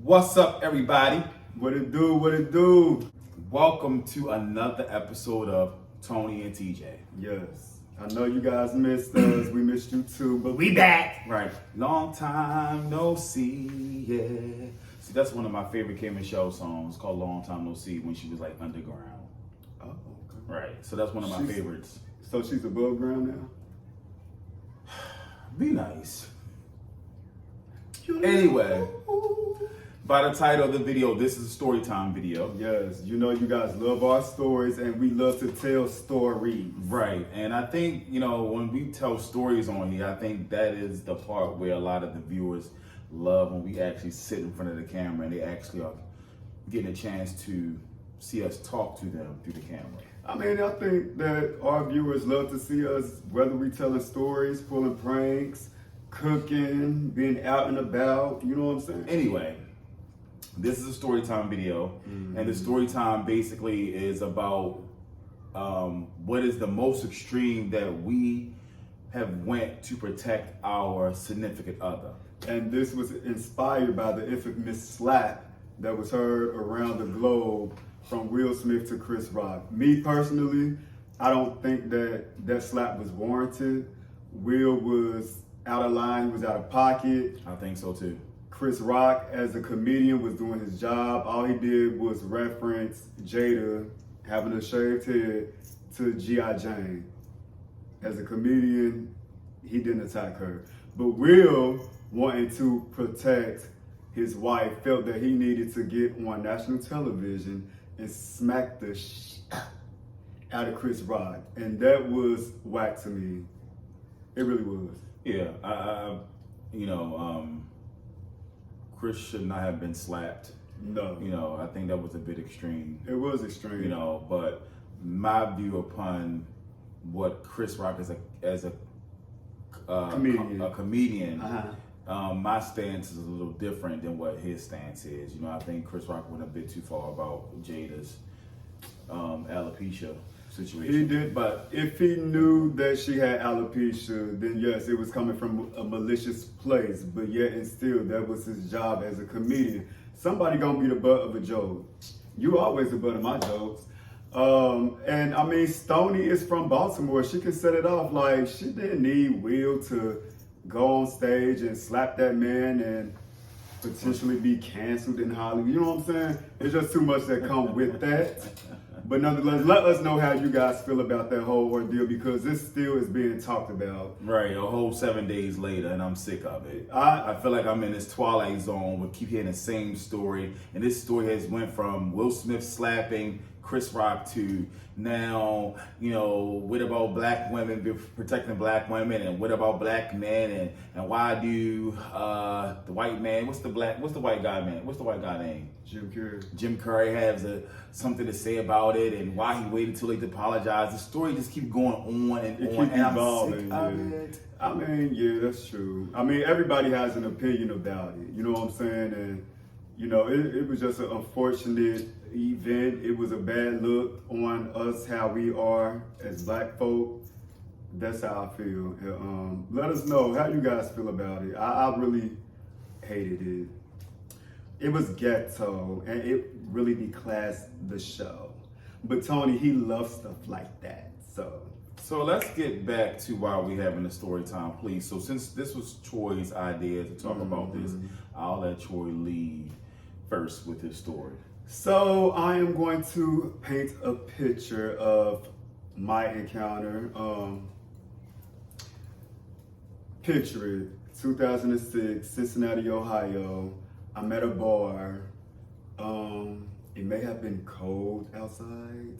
What's up, everybody? What it do? What it do? Welcome to another episode of Tony and TJ. Yes, I know you guys missed us. We missed you too, but we Back. Right. Long time no see, yeah. See, that's one of my favorite Kim and Show songs called Long Time No See when she was like underground. Oh, okay. Right. So that's one of my favorites. So she's above ground now? Be nice. Anyway, by the title of the video, this is a story time video. Yes, you know you guys love our stories and we love to tell stories. Right. And I think, when we tell stories on here, I think that is the part where a lot of the viewers love when we actually sit in front of the camera and they actually are getting a chance to see us talk to them through the camera. I mean, I think that our viewers love to see us, whether we telling stories, pulling pranks, cooking, being out and about, you know what I'm saying? Anyway, this is a story time video, and the story time basically is about what is the most extreme that we have went to protect our significant other. And this was inspired by the infamous slap that was heard around the globe from Will Smith to Chris Rock. Me personally, I don't think that slap was warranted. Will was out of line, he was out of pocket. I think so too. Chris Rock, as a comedian, was doing his job. All he did was reference Jada having a shaved head to G.I. Jane. As a comedian, he didn't attack her. But Will, wanting to protect his wife, felt that he needed to get on national television and smack the out of Chris Rock. And that was whack to me. It really was. Yeah, Chris should not have been slapped. No. I think that was a bit extreme. It was extreme. But my view upon what Chris Rock as a comedian, my stance is a little different than what his stance is. I think Chris Rock went a bit too far about Jada's alopecia situation. He did, but if he knew that she had alopecia, then yes, it was coming from a malicious place. But yet and still, that was his job as a comedian. Somebody gonna be the butt of a joke. You always the butt of my jokes. And I mean, Stoney is from Baltimore. She can set it off. Like, she didn't need Will to go on stage and slap that man and potentially be canceled in Hollywood. You know what I'm saying? It's just too much that come with that. But nonetheless, let us know how you guys feel about that whole ordeal, because this still is being talked about. Right, a whole 7 days later, and I'm sick of it. I feel like I'm in this twilight zone. We keep hearing the same story, and this story has went from Will Smith slapping Chris Rock to now, what about black women, protecting black women, and what about black men, and why do the white man, what's the white guy name? Jim Carrey. Jim Carrey has something to say about it, and why he waited too late to apologize. The story just keeps going on and it on, keeps and evolving. I'm sick of it. I mean, yeah, that's true. I mean, everybody has an opinion about it. You know what I'm saying? And it was just an unfortunate event. It was a bad look on us, how we are as black folk. That's how I feel. Let us know how you guys feel about it. I really hated it. It was ghetto, and it really declassed the show. But Tony, he loves stuff like that, So let's get back to why we having the story time, please. So since this was Troy's idea to talk about this, I'll let Troy lead first with his story. So I am going to paint a picture of my encounter. Picture it, 2006, Cincinnati, Ohio. I'm at a bar. It may have been cold outside.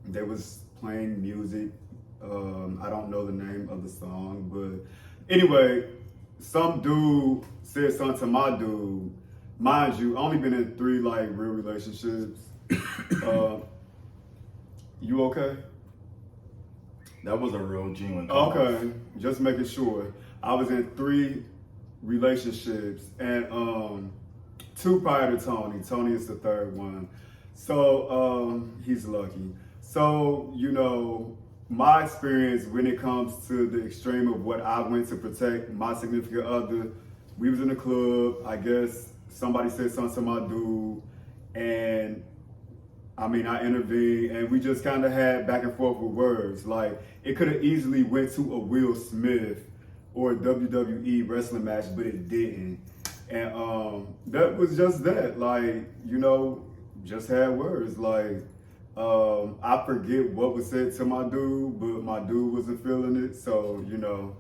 They was playing music. I don't know the name of the song, but anyway, some dude said something to my dude. Mind you, I only been in 3 real relationships. You okay? That was a real genuine comment. Okay, just making sure. I was in 3 relationships, and 2 prior to Tony. Tony is the 3rd one. So he's lucky. So, my experience when it comes to the extreme of what I went to protect my significant other, we was in the club. I guess somebody said something to my dude, and I mean, I intervened, and we just kind of had back and forth with words. Like, it could have easily went to a Will Smith or a WWE wrestling match, but it didn't. And that was just that. Like, you know, just had words. Like, I forget what was said to my dude, but my dude wasn't feeling it. So, you know,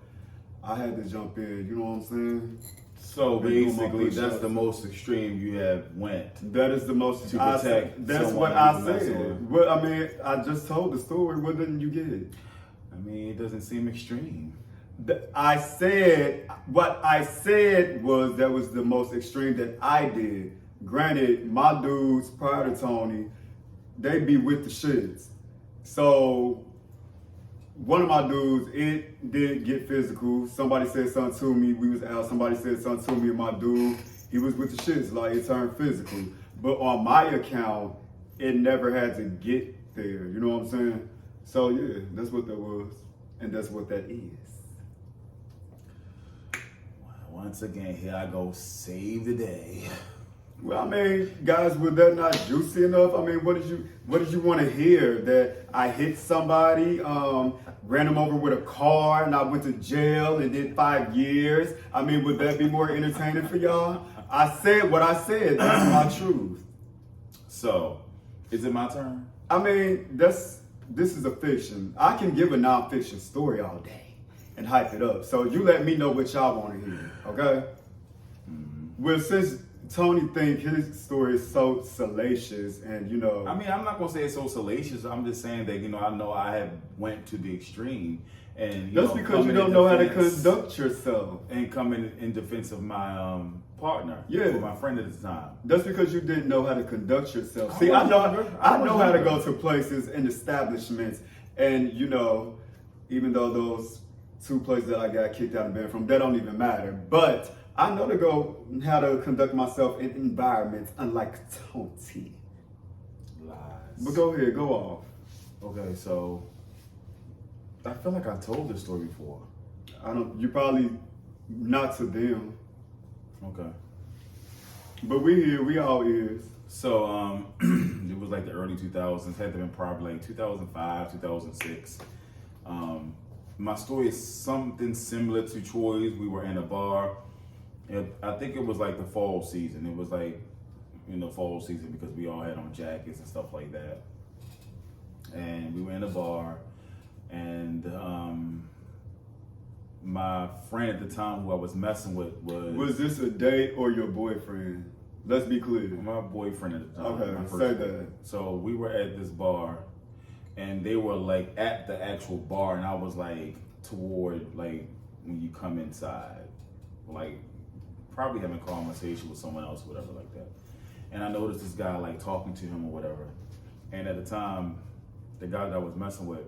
I had to jump in. You know what I'm saying? So Been doing my basically, that's push-ups. the most extreme you have went. That is the most To protect that's someone what you I were messing with. said. What I mean, I just told the story. What didn't you get? I mean, it doesn't seem extreme. I said what I said was that was the most extreme that I did. Granted, my dudes prior to Tony, they be with the shits. So one of my dudes, it did get physical. Somebody said something to me. We was out. Somebody said something to me, and my dude, he was with the shits. Like, it turned physical. But on my account, it never had to get there. You know what I'm saying? So yeah, that's what that was, and that's what that is. Once again, here I go, save the day. Well, I mean, guys, was that not juicy enough? I mean, what did you want to hear? That I hit somebody, ran him over with a car, and I went to jail and did 5 years? I mean, would that be more entertaining for y'all? I said what I said. That's my truth. So, is it my turn? I mean, this is a fiction. I can give a nonfiction story all day and hype it up. So you let me know what y'all want to hear, okay? Well, since Tony think his story is so salacious, and you know, I mean, I'm not gonna say it's so salacious. I'm just saying that I know I have went to the extreme, and that's because you don't know how to conduct yourself. and coming in defense of my partner, Yeah. or my friend at the time. That's because you didn't know how to conduct yourself. I See, was I know younger. I was how to younger. go to places and establishments, and you know, even though those 2 places that I got kicked out of bed from, that don't even matter. But I know to go how to conduct myself in environments, unlike Tony. Lies. But go ahead, go off. Okay, so I feel like I told this story before. You probably not to them, Okay. but we here, we all ears. So it was like the early 2000s. Had to have been probably like 2005, 2006. My story is something similar to Troy's. We were in a bar. I think it was like the fall season. It was like, fall season because we all had on jackets and stuff like that. And we were in a bar, and my friend at the time who I was messing with Was this a date or your boyfriend? Let's be clear. my boyfriend at the time. Okay, my first say one. that. So we were at this bar, and they were like at the actual bar, and I was like toward like when you come inside, like probably having a conversation with someone else, whatever like that. And I noticed this guy like talking to him or whatever. And at the time, the guy that I was messing with,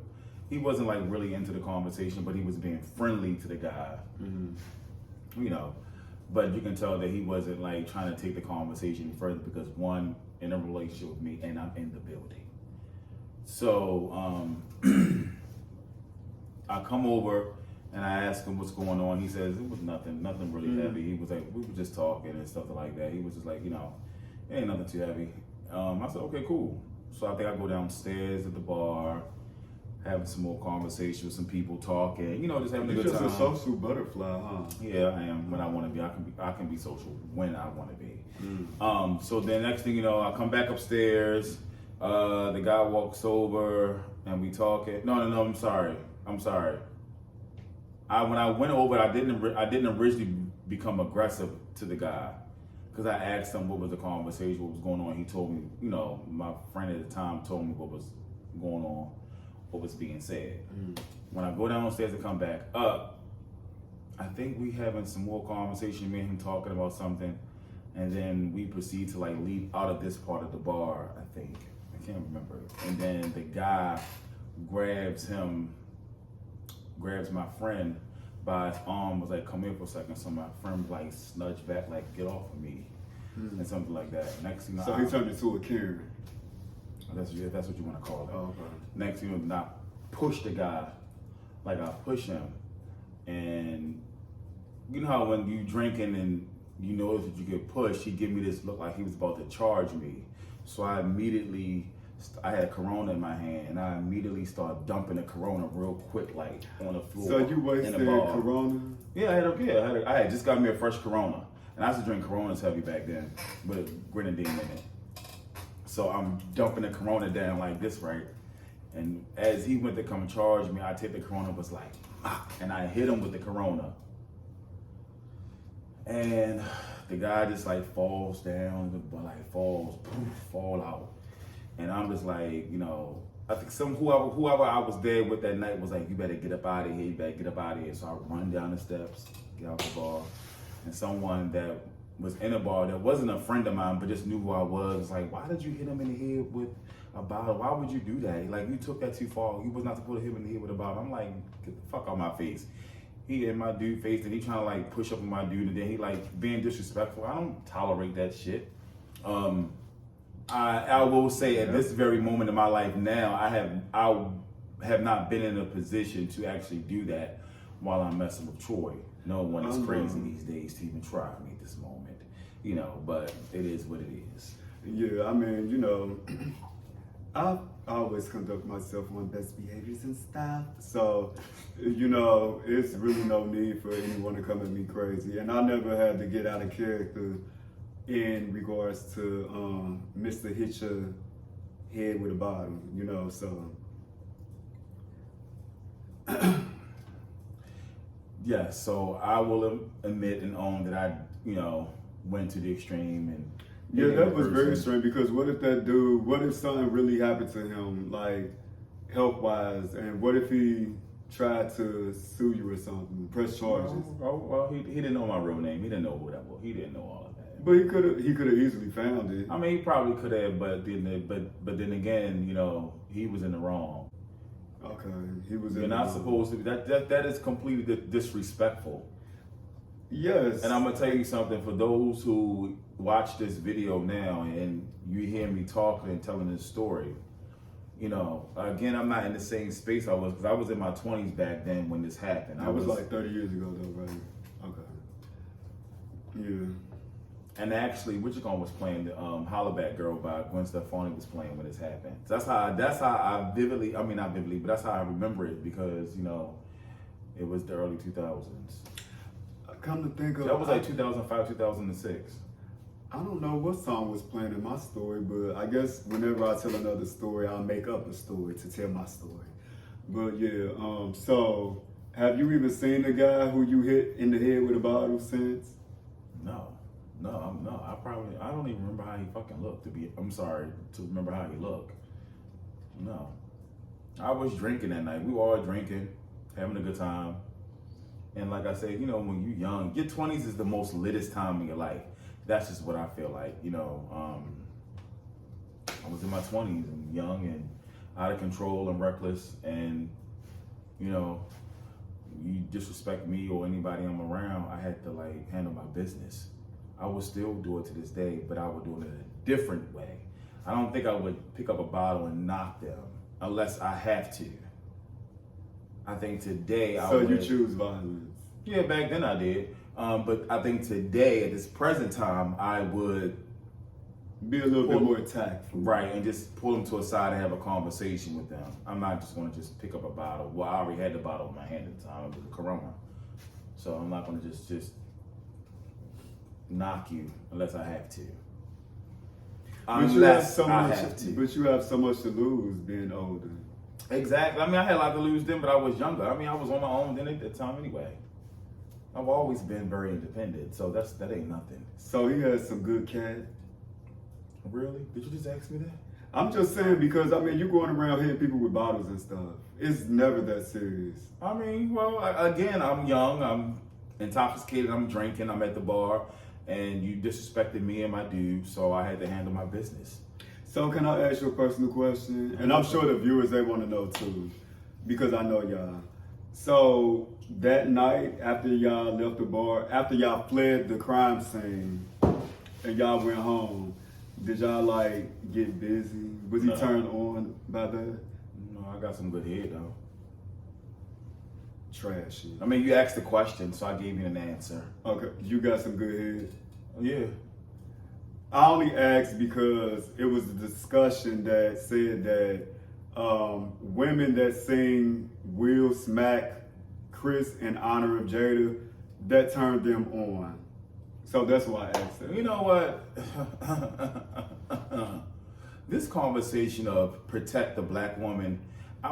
he wasn't like really into the conversation, but he was being friendly to the guy. But you can tell that he wasn't like trying to take the conversation further because one, in a relationship with me, and I'm in the building. So I come over and I ask him what's going on. He says it was nothing really heavy. He was like, we were just talking and stuff like that. He was just like, it ain't nothing too heavy. I said, okay, cool. So I think I go downstairs at the bar, having some more conversation with some people, talking, just having a You're good just time. a social butterfly, huh? Yeah, I am when I want to be. I can be social when I want to be. So then next thing you know, I come back upstairs. The guy walks over and we talking. No, I'm sorry. When I went over, I didn't originally become aggressive to the guy because I asked him what was the conversation, what was going on. He told me, my friend at the time told me what was going on, what was being said. When I go downstairs and come back up, I think we having some more conversation, me and him talking about something, and then we proceed to like leave out of this part of the bar, I think. I can't remember. And then the guy grabs my friend by his arm, was like, come here for a second. So my friend like snudged back, like, get off of me, and something like that. Next thing So he turned into a Karen. that's what you want to call it. Oh, okay. Next thing you know, I push the guy, like I push him, and you know how when you drinking and you notice that you get pushed, he give me this look like he was about to charge me. So I had a Corona in my hand, and I immediately started dumping the Corona real quick, like on the floor. So you wasted in the bar. Corona? Yeah, I had just got me a fresh Corona, and I used to drink Coronas heavy back then with grenadine in it. So I'm dumping the Corona down like this, right? And as he went to come charge me, I take the Corona, was like, and I hit him with the Corona. And the guy just like falls down, like falls, poof, fall out. And I'm just like, you know, I think whoever I was there with that night was like, you better get up out of here, you better get up out of here. So I run down the steps, get out the bar. And someone that was in a bar that wasn't a friend of mine, but just knew who I was like, why did you hit him in the head with a bottle? Why would you do that? Like, you took that too far. You was not supposed to hit him in the head with a bottle. I'm like, get the fuck out my face. He in my dude face, and he trying to like push up on my dude, and then he like being disrespectful. I don't tolerate that shit. I will say at this very moment in my life now, I have not been in a position to actually do that while I'm messing with Troy. No one is crazy these days to even try me at this moment, you know, but it is what it is. Yeah, I mean, you know, I always conduct myself on best behaviors and stuff. So, you know, it's really no need for anyone to come at me crazy. And I never had to get out of character in regards to Mr. Hit your head with a bottle, you know, so. Yeah, so I will admit and own that I, you know, went to the extreme and yeah, that was very strange because what if something really happened to him, like health-wise, and what if he tried to sue you or something, press charges? Well, he didn't know my real name. He didn't know who that was. He didn't know all of that. But he could have easily found it. I mean, he probably could have, but then again, you know, he was in the wrong. Okay, he was. You're not supposed to. That is completely disrespectful. Yes. And I'm gonna tell you something for those who watch this video now and you hear me talking and telling this story. You know, again, I'm not in the same space I was because I was in my 20s back then when this happened. That was like 30 years ago, though, right? Okay. Yeah. And actually, Wichicon was playing the Hollaback Girl by Gwen Stefani was playing when this happened. So that's how I vividly, I mean not vividly, but that's how I remember it because, you know, it was the early 2000s. Come to think of that was like 2005, 2006. I don't know what song was playing in my story, but I guess whenever I tell another story, I'll make up a story to tell my story. But yeah, so have you even seen the guy who you hit in the head with a bottle since? No. I don't even remember how he fucking looked. I'm sorry to remember how he looked. No, I was drinking that night. We were all drinking, having a good time, and like I said, you know, when you're young, your 20s is the most littest time in your life. That's just what I feel like. You know, I was in my 20s and young and out of control and reckless, and you know, you disrespect me or anybody I'm around, I had to like handle my business. I would still do it to this day, but I would do it in a different way. I don't think I would pick up a bottle and knock them unless I have to. I think today I would. So you choose violence? Yeah, back then I did. But I think today, at this present time, I would be a little bit more tactful. Right, and just pull them to a side and have a conversation with them. I'm not just going to just pick up a bottle. Well, I already had the bottle in my hand at the time. It was a Corona. So I'm not going to just knock you unless I have to. But you have so much to lose being older. Exactly. I mean, I had a lot to lose then, but I was younger. I mean, I was on my own then at the time anyway. I've always been very independent, so that ain't nothing. So he has some good cat. Really? Did you just ask me that? I'm just saying because I mean, you going around hitting people with bottles and stuff. It's never that serious. I mean, well, again, I'm young. I'm intoxicated. I'm drinking. I'm at the bar. And you disrespected me and my dude, so I had to handle my business. So can I ask you a personal question? And I'm sure the viewers, they want to know too, because I know y'all. So that night, after y'all left the bar, after y'all fled the crime scene, and y'all went home, did y'all like get busy? Was he turned on by that? No, I got some good head though. trashy. I mean, you asked the question, so I gave you an answer. Okay, you got some good head. Yeah. I only asked because it was a discussion that said that women that sing Will smack Chris in honor of Jada, that turned them on. So that's why I asked that. You know what? This conversation of protect the black woman,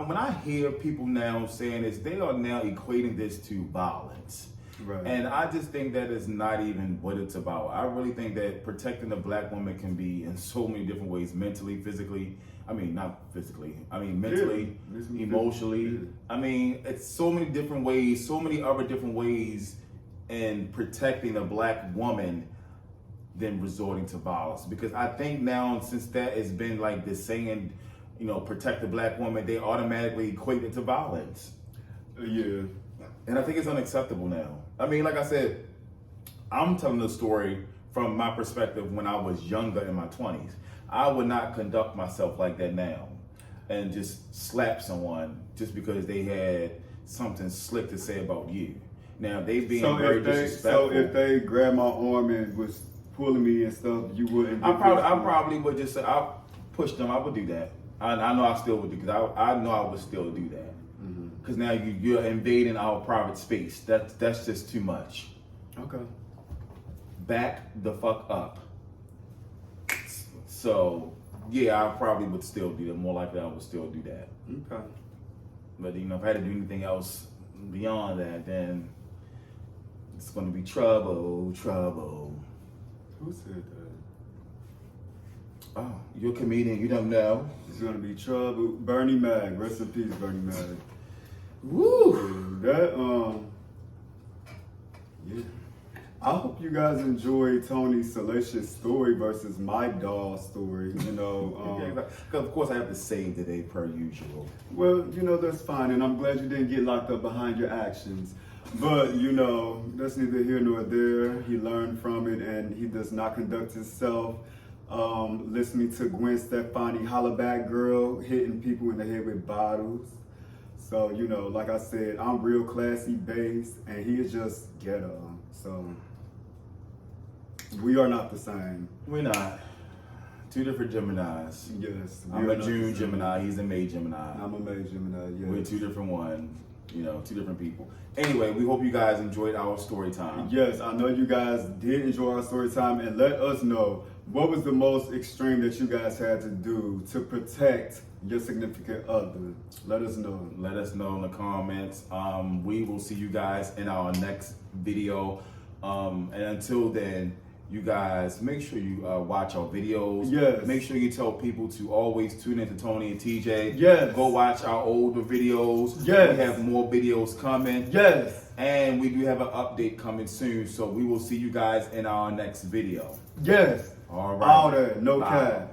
when I hear people now saying this, they are now equating this to violence. Right. And I just think that is not even what it's about. I really think that protecting the black woman can be in so many different ways, mentally, physically. I mean, not physically. I mean, mentally, Yeah. emotionally. Yeah. I mean, it's so many different ways, so many other different ways in protecting a black woman than resorting to violence. Because I think now, since that has been like the saying, you know, protect the black woman, they automatically equate it to violence. Yeah. And I think it's unacceptable now. I mean, like I said, I'm telling the story from my perspective when I was younger in my 20s. I would not conduct myself like that now and just slap someone just because they had something slick to say about you. Now, they being very disrespectful. So if they grabbed my arm and was pulling me and stuff, you wouldn't. I probably would just say, I push them. I would do that. I know I still would do, because I know I would still do that. Because now you're invading our private space. That's just too much. Okay. Back the fuck up. So yeah, I probably would still do that. More likely, I would still do that. Okay. But you know, if I had to do anything else beyond that, then it's going to be trouble. Who said that? Oh, you're a comedian. You don't know. It's gonna be trouble. Bernie Mac. Rest in peace, Bernie Mac. Woo! That yeah. I hope you guys enjoyed Tony's salacious story versus my doll story. You know, Of course, I have to save today per usual. well, you know that's fine, and I'm glad you didn't get locked up behind your actions. But you know, that's neither here nor there. He learned from it, and he does not conduct himself listening to Gwen Stefani, holla back girl, hitting people in the head with bottles. So, you know, like I said, I'm real classy based, and he is just ghetto. So, we are not the same. We're not. Two different Geminis. Yes. we I'm are a not June the same. Gemini. He's a May Gemini. I'm a May Gemini, yes. We're two different ones. You know, two different people. Anyway, we hope you guys enjoyed our story time. Yes, I know you guys did enjoy our story time, and let us know what was the most extreme that you guys had to do to protect your significant other. Let us know. Let us know in the comments. We will see you guys in our next video. And until then, you guys make sure you watch our videos. Yes. Make sure you tell people to always tune into Tony and TJ. Yes. Go watch our older videos. Yes. We have more videos coming. Yes. And we do have an update coming soon. So we will see you guys in our next video. Yes. All right. All that. No Bye. cap.